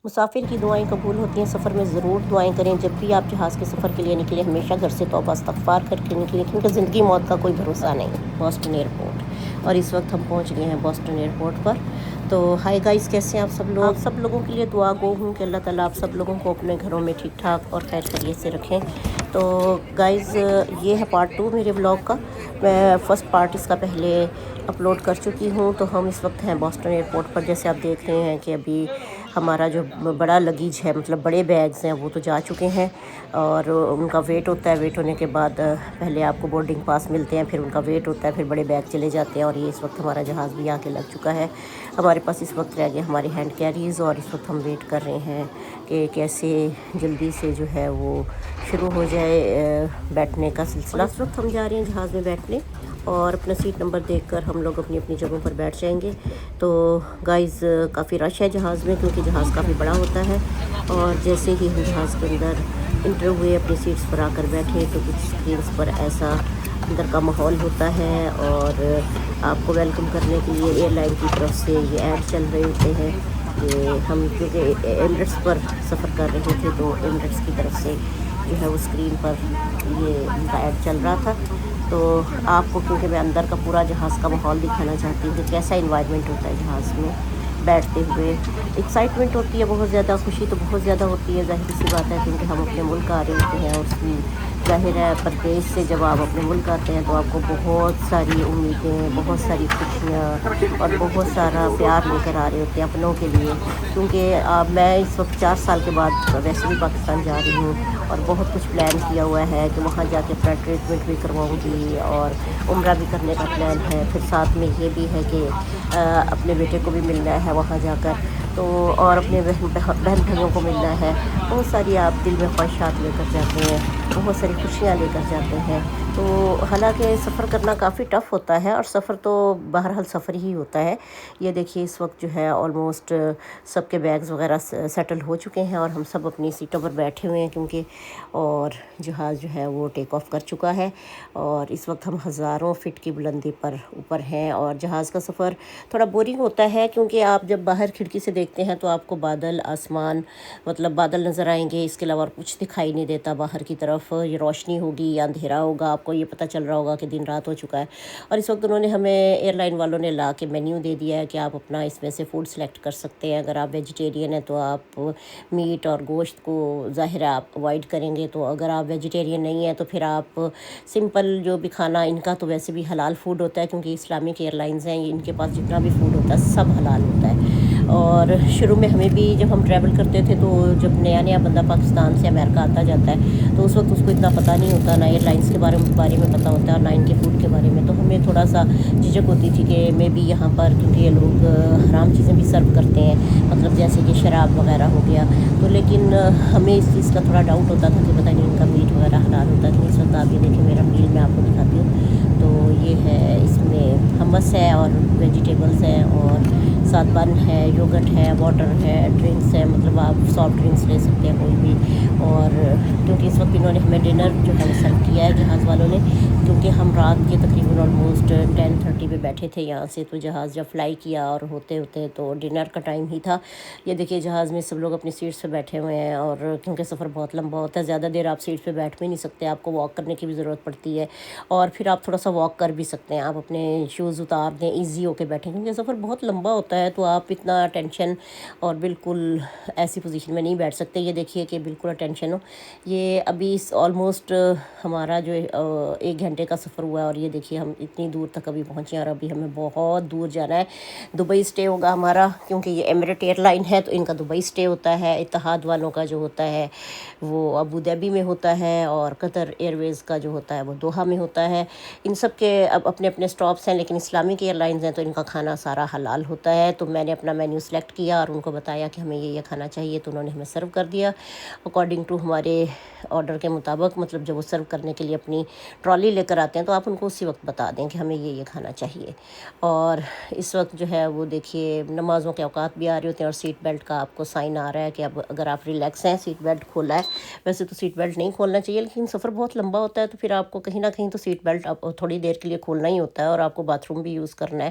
مسافر کی دعائیں قبول ہوتی ہیں، سفر میں ضرور دعائیں کریں۔ جب بھی آپ جہاز کے سفر کے لیے نکلیں ہمیشہ گھر سے توبہ استغفار کر کے نکلیں، کیونکہ زندگی موت کا کوئی بھروسہ نہیں۔ بوسٹن ایئرپورٹ، اور اس وقت ہم پہنچ گئے ہیں بوسٹن ایئرپورٹ پر۔ تو ہائی گائز، کیسے ہیں آپ سب لوگ؟ آپ سب لوگوں کے لیے دعا گو ہوں کہ اللہ تعالیٰ آپ سب لوگوں کو اپنے گھروں میں ٹھیک ٹھاک اور خیر خیریت سے رکھیں۔ تو گائز، یہ ہے پارٹ 2 میرے ولاگ کا۔ میں فرسٹ پارٹ اس کا پہلے اپلوڈ کر چکی ہوں۔ تو ہم اس وقت ہیں بوسٹن ایئرپورٹ پر، جیسے آپ دیکھ رہے ہیں کہ ابھی ہمارا جو بڑا لگیج ہے، مطلب بڑے بیگز ہیں، وہ تو جا چکے ہیں اور ان کا ویٹ ہوتا ہے۔ ویٹ ہونے کے بعد پہلے آپ کو بورڈنگ پاس ملتے ہیں، پھر ان کا ویٹ ہوتا ہے، پھر بڑے بیگ چلے جاتے ہیں۔ اور یہ اس وقت ہمارا جہاز بھی آ کے لگ چکا ہے۔ ہمارے پاس اس وقت رہ گئے ہمارے ہینڈ کیریز، اور اس وقت ہم ویٹ کر رہے ہیں کہ کیسے جلدی سے جو ہے وہ شروع ہو جائے بیٹھنے کا سلسلہ۔ اس وقت ہم جا رہے ہیں جہاز میں بیٹھنے، اور اپنا سیٹ نمبر دیکھ کر ہم لوگ اپنی اپنی جگہوں پر بیٹھ جائیں گے۔ تو گائز، کافی رش ہے جہاز میں، کیونکہ جہاز کافی بڑا ہوتا ہے۔ اور جیسے ہی ہم جہاز کے اندر انٹر ہوئے، اپنی سیٹس پر آ کر بیٹھے، تو کچھ اسکرینس پر ایسا اندر کا ماحول ہوتا ہے، اور آپ کو ویلکم کرنے کے لیے ایئر لائن کی طرف سے یہ ایڈ چل رہے ہوتے ہیں کہ ہم کیونکہ ایمریٹس پر سفر کر رہے تھے، تو ایمریٹس کی طرف سے جو ہے وہ اسکرین پر یہ ان کا ایڈ چل رہا تھا۔ تو آپ کو، کیونکہ میں اندر کا پورا جہاز کا ماحول دکھانا چاہتی ہوں کہ کیسا انوائرمنٹ ہوتا ہے جہاز میں بیٹھتے ہوئے۔ ایکسائٹمنٹ ہوتی ہے بہت زیادہ، خوشی تو بہت زیادہ ہوتی ہے، ظاہر سی بات ہے، کیونکہ ہم اپنے ملک آ رہے ہوتے ہیں۔ اور اس کی ظاہر ہے، پردیش سے جب آپ اپنے ملک آتے ہیں تو آپ کو بہت ساری امیدیں، بہت ساری خوشیاں اور بہت سارا پیار لے کر آ رہے ہوتے ہیں اپنوں کے لیے۔ کیونکہ میں اس وقت 4 سال کے بعد ویسے بھی پاکستان جا رہی ہوں، اور بہت کچھ پلان کیا ہوا ہے کہ وہاں جا کے اپنا ٹریٹمنٹ بھی کرواؤں گی، اور عمرہ بھی کرنے کا پلان ہے۔ پھر ساتھ میں یہ بھی ہے کہ اپنے بیٹے کو بھی ملنا ہے وہاں جا کر، تو اور اپنے بہن بھائیوں کو ملنا ہے۔ بہت ساری آپ دل میں خواہشات لے کر جاتے ہیں، بہت ساری خوشیاں لے کر جاتے ہیں۔ تو حالانکہ سفر کرنا کافی ٹف ہوتا ہے، اور سفر تو بہرحال سفر ہی ہوتا ہے۔ یہ دیکھیے، اس وقت جو ہے آلموسٹ سب کے بیگز وغیرہ سیٹل ہو چکے ہیں، اور ہم سب اپنی سیٹوں پر بیٹھے ہوئے ہیں، کیونکہ اور جہاز جو ہے وہ ٹیک آف کر چکا ہے۔ اور اس وقت ہم ہزاروں فٹ کی بلندی پر اوپر ہیں، اور جہاز کا سفر تھوڑا بورنگ ہوتا ہے، کیونکہ آپ جب باہر کھڑکی سے دیکھتے ہیں تو آپ کو بادل، آسمان، مطلب بادل نظر آئیں گے، اس کے علاوہ اور کچھ دکھائی نہیں دیتا باہر کی طرف۔ یہ روشنی ہوگی یا اندھیرا ہوگا، آپ کو یہ پتہ چل رہا ہوگا کہ دن رات ہو چکا ہے۔ اور اس وقت انہوں نے ہمیں ایئر لائن والوں نے لا کے مینیو دے دیا ہے کہ آپ اپنا اس میں سے فوڈ سلیکٹ کر سکتے ہیں۔ اگر آپ ویجیٹیرین ہیں تو آپ میٹ اور گوشت کو ظاہر ہے آپ اوائڈ کریں گے، تو اگر آپ ویجیٹیرین نہیں ہیں تو پھر آپ سمپل جو بھی کھانا، ان کا تو ویسے بھی حلال فوڈ ہوتا ہے، کیونکہ اسلامک ایئر لائنز ہیں، ان کے پاس جتنا بھی فوڈ ہوتا ہے سب حلال ہوتا ہے۔ اور شروع میں ہمیں بھی جب ہم ٹریول کرتے تھے، تو جب نیا نیا بندہ پاکستان سے امریکہ آتا جاتا ہے تو اس وقت اس کو اتنا پتہ نہیں ہوتا، نہ ایئر لائنس کے بارے میں پتہ ہوتا ہے، اور نہ ان کے فوڈ کے بارے میں۔ تو ہمیں تھوڑا سا جھجک ہوتی تھی کہ میں بھی یہاں پر، کیونکہ یہ لوگ حرام چیزیں بھی سرو کرتے ہیں، مطلب جیسے کہ شراب وغیرہ ہو گیا، تو لیکن ہمیں اس چیز کا تھوڑا ڈاؤٹ ہوتا تھا کہ پتہ نہیں ان کا میٹ وغیرہ حلال ہوتا ہے کہ نہیں۔ اس وقت آپ یہ دیکھیں، میرا میل میں آپ کو دکھاتی ہوں، تو یہ ہے، اس میں ہمس ہے اور ویجیٹیبلز ہیں، اور ساتھ بن ہے، یوگٹ ہے، واٹر ہے، ڈرنکس ہے، مطلب آپ سافٹ ڈرنکس لے سکتے ہیں کوئی بھی۔ اور کیونکہ اس وقت انہوں نے ہمیں ڈنر جو ہے وہ سرو کیا ہے جہاز والوں نے، کیونکہ ہم رات کے تقریباً آلموسٹ 10:30 پہ بیٹھے تھے یہاں سے، تو جہاز جب فلائی کیا اور ہوتے ہوتے تو ڈنر کا ٹائم ہی تھا۔ یہ دیکھیے، جہاز میں سب لوگ اپنی سیٹس پہ بیٹھے ہوئے ہیں، اور کیونکہ سفر بہت لمبا ہوتا ہے، زیادہ دیر آپ سیٹ پہ بیٹھ بھی نہیں سکتے، آپ کو واک کرنے کی بھی ضرورت پڑتی ہے، اور پھر آپ تھوڑا سا واک کر بھی سکتے ہیں، آپ اپنے شوز اتار دیں، ایزی ہو کے بیٹھیں، کیونکہ سفر بہت لمبا ہوتا ہے، تو آپ اتنا ٹینشن اور بالکل ایسی پوزیشن میں نہیں بیٹھ سکتے۔ یہ دیکھیے کہ بالکل اٹینشن ہو۔ یہ ابھی آلموسٹ ہمارا جو 1 گھنٹے کا سفر ہوا ہے، اور یہ دیکھیے ہم اتنی دور تک ابھی پہنچے ہیں، اور ابھی ہمیں بہت دور جانا ہے۔ دبئی اسٹے ہوگا ہمارا، کیونکہ یہ ایمریٹ ایئر لائن ہے تو ان کا دبئی اسٹے ہوتا ہے۔ اتحاد والوں کا جو ہوتا ہے وہ ابو ظہبی میں ہوتا ہے، اور قطر ایئر ویز کا جو ہوتا ہے وہ دوحہ میں ہوتا ہے۔ ان سب کے اب اپنے اپنے اسٹاپس ہیں، لیکن اسلامک ایئر لائنز ہیں تو ان کا کھانا سارا حلال ہوتا ہے۔ تو میں نے اپنا مینیو سلیکٹ کیا اور ان کو بتایا کہ ہمیں یہ کھانا چاہیے، تو انہوں نے ہمیں سرو کر دیا اکارڈنگ ٹو ہمارے آرڈر کے مطابق۔ مطلب جب وہ سرو کرنے کے لیے اپنی ٹرالی لے کر آتے ہیں تو آپ ان کو اسی وقت بتا دیں کہ ہمیں یہ کھانا چاہیے۔ اور اس وقت جو ہے وہ دیکھیے نمازوں کے اوقات بھی آ رہے ہوتے ہیں، اور سیٹ بیلٹ کا آپ کو سائن آ رہا ہے کہ اب اگر آپ ریلیکس ہیں سیٹ بیلٹ کھولا ہے۔ ویسے تو سیٹ بیلٹ نہیں کھولنا چاہیے، لیکن سفر بہت لمبا ہوتا ہے تو پھر آپ کو کہیں نہ کہیں تو سیٹ بیلٹ اب تھوڑی دیر کے لیے کھولنا ہی ہوتا ہے، اور آپ کو باتھ روم بھی یوز کرنا ہے۔